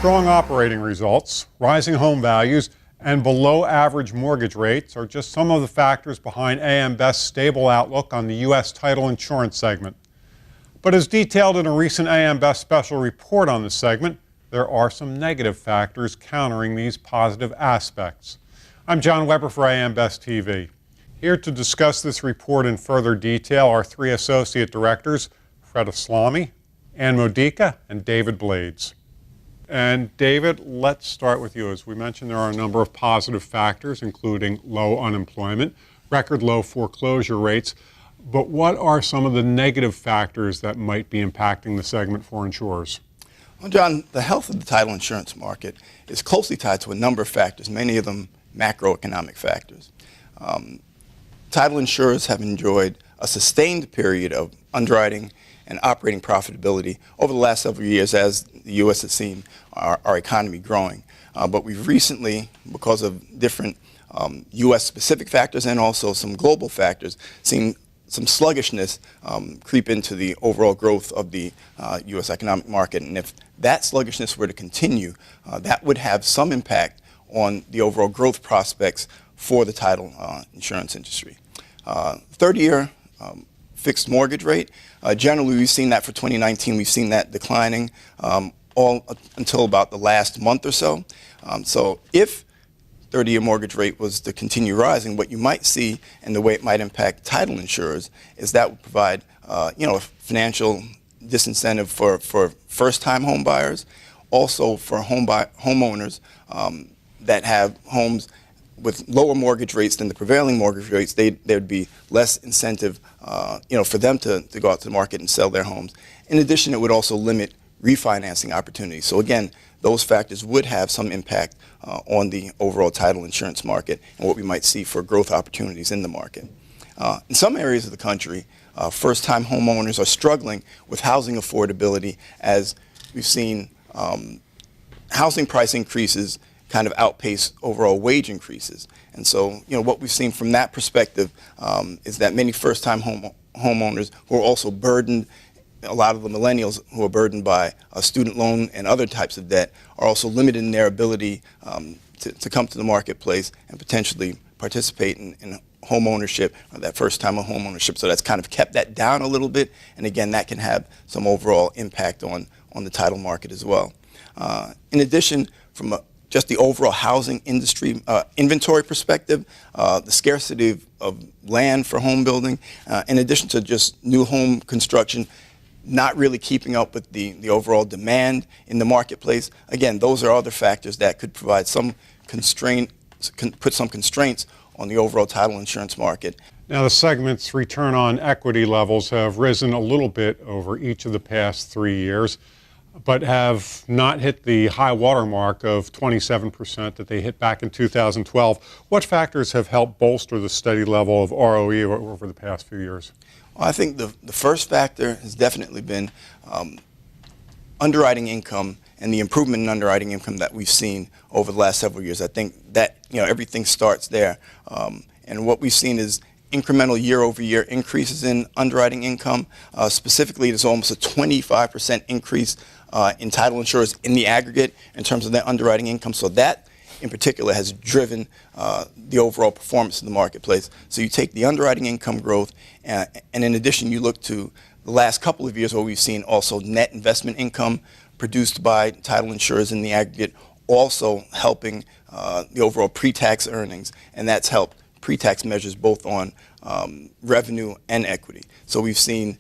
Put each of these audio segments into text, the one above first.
Strong operating results, rising home values, and below average mortgage rates are just some of the factors behind AM Best's stable outlook on the U.S. title insurance segment. But as detailed in a recent AM Best special report on the segment, there are some negative factors countering these positive aspects. I'm John Weber for AM Best TV. Here to discuss this report in further detail are three associate directors, Fred Eslami, Ann Modica, and David Blades. And David, let's start with you. As we mentioned, there are a number of positive factors, including low unemployment, record low foreclosure rates. But what are some of the negative factors that might be impacting the segment for insurers? Well, John, the health of the title insurance market is closely tied to a number of factors, many of them macroeconomic factors. Title insurers have enjoyed a sustained period of underwriting and operating profitability over the last several years as the U.S. has seen our economy growing. But we've recently, because of different U.S. specific factors and also some global factors, seen some sluggishness creep into the overall growth of the U.S. economic market. And if that sluggishness were to continue, that would have some impact on the overall growth prospects for the title insurance industry. 30-year fixed mortgage rate. Generally, we've seen that for 2019. We've seen that declining all until about the last month or so. So if 30-year mortgage rate was to continue rising, what you might see and the way it might impact title insurers is that would provide a financial disincentive for first-time home buyers, also for homeowners that have homes with lower mortgage rates than the prevailing mortgage rates. There'd be less incentive, for them to go out to the market and sell their homes. In addition, it would also limit refinancing opportunities. So again, those factors would have some impact on the overall title insurance market and what we might see for growth opportunities in the market. In some areas of the country, first-time homeowners are struggling with housing affordability as we've seen housing price increases kind of outpace overall wage increases. And so, what we've seen from that perspective is that many first-time homeowners who are also burdened, a lot of the millennials who are burdened by a student loan and other types of debt, are also limited in their ability to come to the marketplace and potentially participate in home ownership, or that first time of home ownership. So that's kind of kept that down a little bit. And again, that can have some overall impact on the title market as well. In addition, from just the overall housing industry inventory perspective, the scarcity of land for home building, in addition to just new home construction, not really keeping up with the overall demand in the marketplace. Again, those are other factors that could provide some put some constraints on the overall title insurance market. Now, the segment's return on equity levels have risen a little bit over each of the past 3 years, but have not hit the high water mark of 27% that they hit back in 2012. What factors have helped bolster the steady level of ROE over the past few years? Well, I think the first factor has definitely been underwriting income and the improvement in underwriting income that we've seen over the last several years. I think that everything starts there. And what we've seen is incremental year-over-year increases in underwriting income. Specifically, there's almost a 25% increase in title insurers in the aggregate in terms of their underwriting income. So that, in particular, has driven the overall performance in the marketplace. So you take the underwriting income growth, and in addition, you look to the last couple of years where we've seen also net investment income produced by title insurers in the aggregate, also helping the overall pre-tax earnings, and that's helped pre-tax measures both on revenue and equity. So we've seen,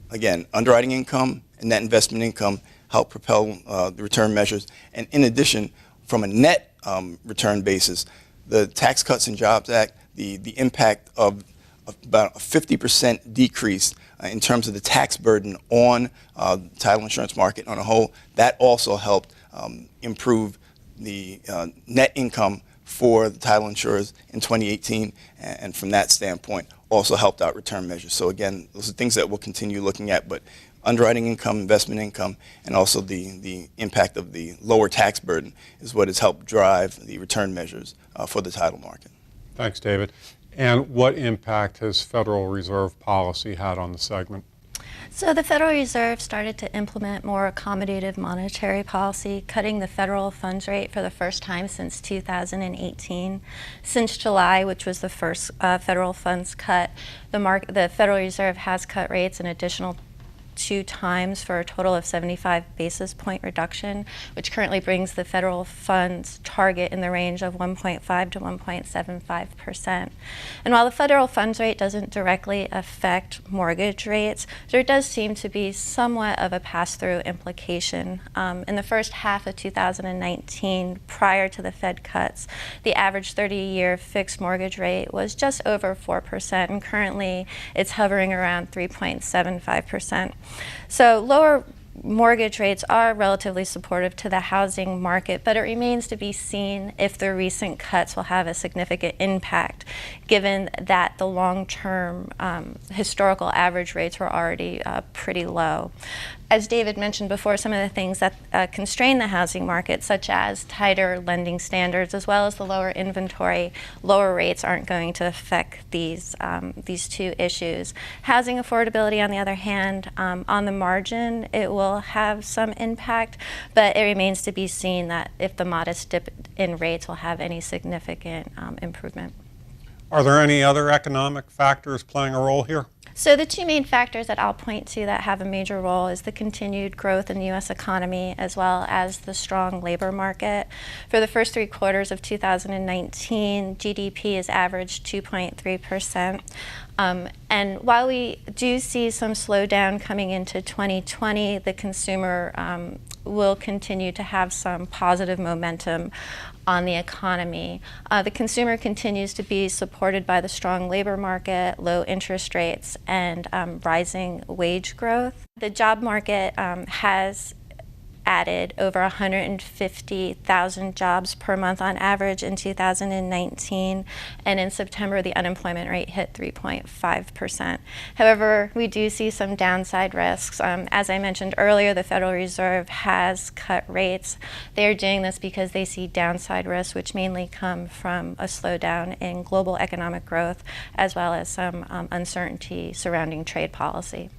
again, underwriting income and net investment income help propel the return measures. And in addition, from a net return basis, the Tax Cuts and Jobs Act, the impact of about a 50% decrease in terms of the tax burden on the title insurance market on a whole, that also helped improve the net income for the title insurers in 2018, and from that standpoint also helped out return measures. So again, those are things that we'll continue looking at, but underwriting income, investment income, and also the impact of the lower tax burden is what has helped drive the return measures for the title market. Thanks, David. And what impact has Federal Reserve policy had on the segment? So the Federal Reserve started to implement more accommodative monetary policy, cutting the federal funds rate for the first time since 2018. Since July, which was the first federal funds cut, the Federal Reserve has cut rates an additional 2 times for a total of 75 basis point reduction, which currently brings the federal funds target in the range of 1.5 to 1.75%. And while the federal funds rate doesn't directly affect mortgage rates, there does seem to be somewhat of a pass-through implication. In the first half of 2019, prior to the Fed cuts, the average 30-year fixed mortgage rate was just over 4%, and currently it's hovering around 3.75%. So lower mortgage rates are relatively supportive to the housing market, but it remains to be seen if the recent cuts will have a significant impact, given that the long-term historical average rates were already pretty low. As David mentioned before, some of the things that constrain the housing market, such as tighter lending standards, as well as the lower inventory, lower rates aren't going to affect these 2 issues. Housing affordability, on the other hand, on the margin, it will have some impact, but it remains to be seen that if the modest dip in rates will have any significant improvement. Are there any other economic factors playing a role here? So the 2 main factors that I'll point to that have a major role is the continued growth in the U.S. economy, as well as the strong labor market. For the first 3 quarters of 2019, GDP has averaged 2.3%. And while we do see some slowdown coming into 2020, the consumer will continue to have some positive momentum on the economy. The consumer continues to be supported by the strong labor market, low interest rates, and rising wage growth. The job market has added over 150,000 jobs per month on average in 2019, and in September the unemployment rate hit 3.5%. However, we do see some downside risks. As I mentioned earlier, the Federal Reserve has cut rates. They are doing this because they see downside risks, which mainly come from a slowdown in global economic growth, as well as some uncertainty surrounding trade policy.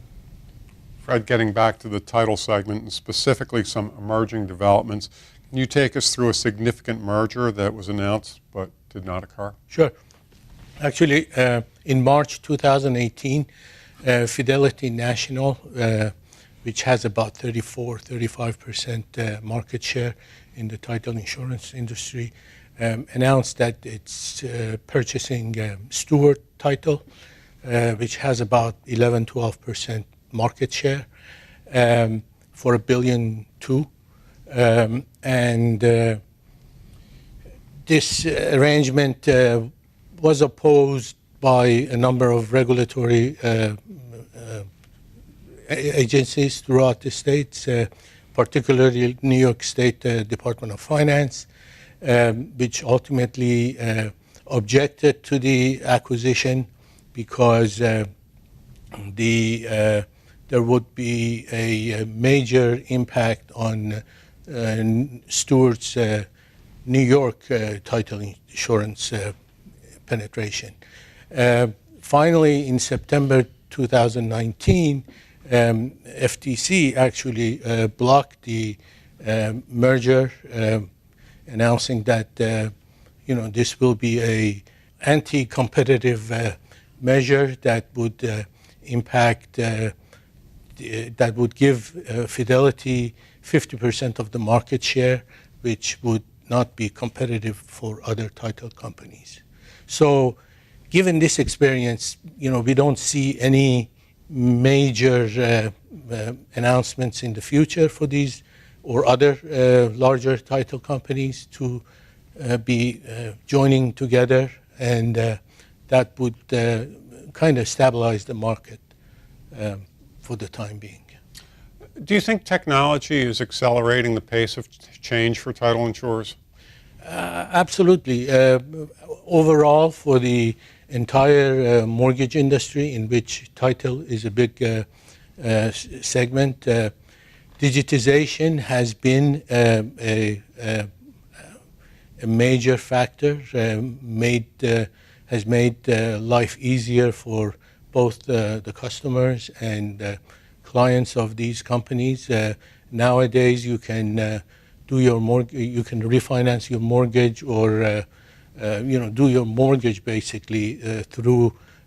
Fred, getting back to the title segment and specifically some emerging developments, can you take us through a significant merger that was announced but did not occur? Sure. Actually, in March 2018, Fidelity National, which has about 35% market share in the title insurance industry, announced that it's purchasing Stewart Title, which has about 11-12% market share, for $1.2 billion. This arrangement was opposed by a number of regulatory agencies throughout the states, particularly New York State Department of Finance, which ultimately objected to the acquisition because there would be a major impact on Stewart's New York title insurance penetration. Finally, in September 2019, FTC actually blocked the merger, announcing that this will be a anti-competitive measure that would impact, that would give Fidelity 50% of the market share, which would not be competitive for other title companies. So given this experience, we don't see any major announcements in the future for these or other larger title companies to be joining together, and that would kind of stabilize the market for the time being. Do you think technology is accelerating the pace of change for title insurers? Absolutely. Overall, for the entire mortgage industry, in which title is a big segment, digitization has been a major factor, has made life easier for both the customers and clients of these companies. Nowadays, you can do your you can refinance your mortgage, or do your mortgage basically through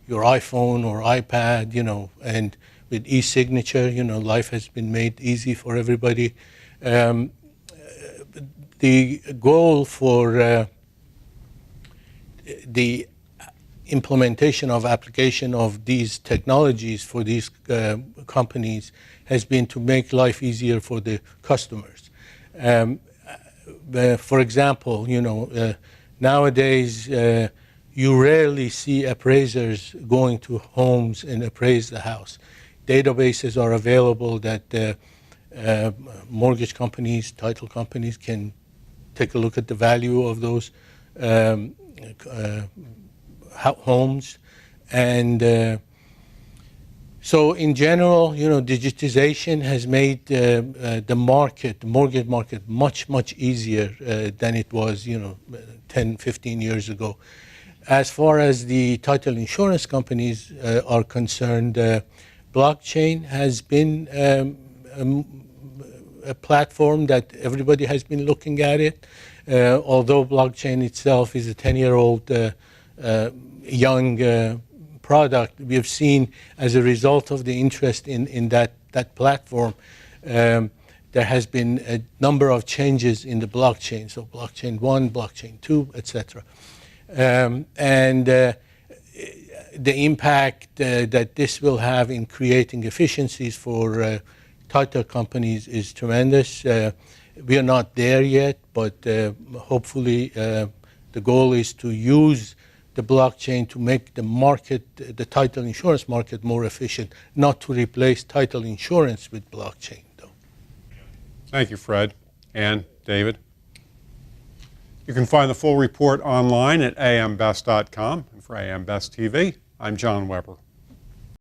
your iPhone or iPad, and with e-signature, life has been made easy for everybody. The goal for the implementation of application of these technologies for these companies has been to make life easier for the customers. For example, nowadays you rarely see appraisers going to homes and appraise the house. Databases are available that mortgage companies, title companies can take a look at the value of those homes. And so in general, digitization has made the mortgage market much easier than it was 10, 15 years ago. As far as the title insurance companies are concerned, blockchain has been a platform that everybody has been looking at it. Although blockchain itself is a 10-year-old young product, we have seen as a result of the interest in that platform, there has been a number of changes in the blockchain. So blockchain 1, blockchain 2, etc. And the impact that this will have in creating efficiencies for title companies is tremendous. We are not there yet, but hopefully the goal is to use the blockchain to make the market, the title insurance market, more efficient, not to replace title insurance with blockchain, though. Thank you, Fred and David. You can find the full report online at ambest.com. And for AM Best TV, I'm John Weber.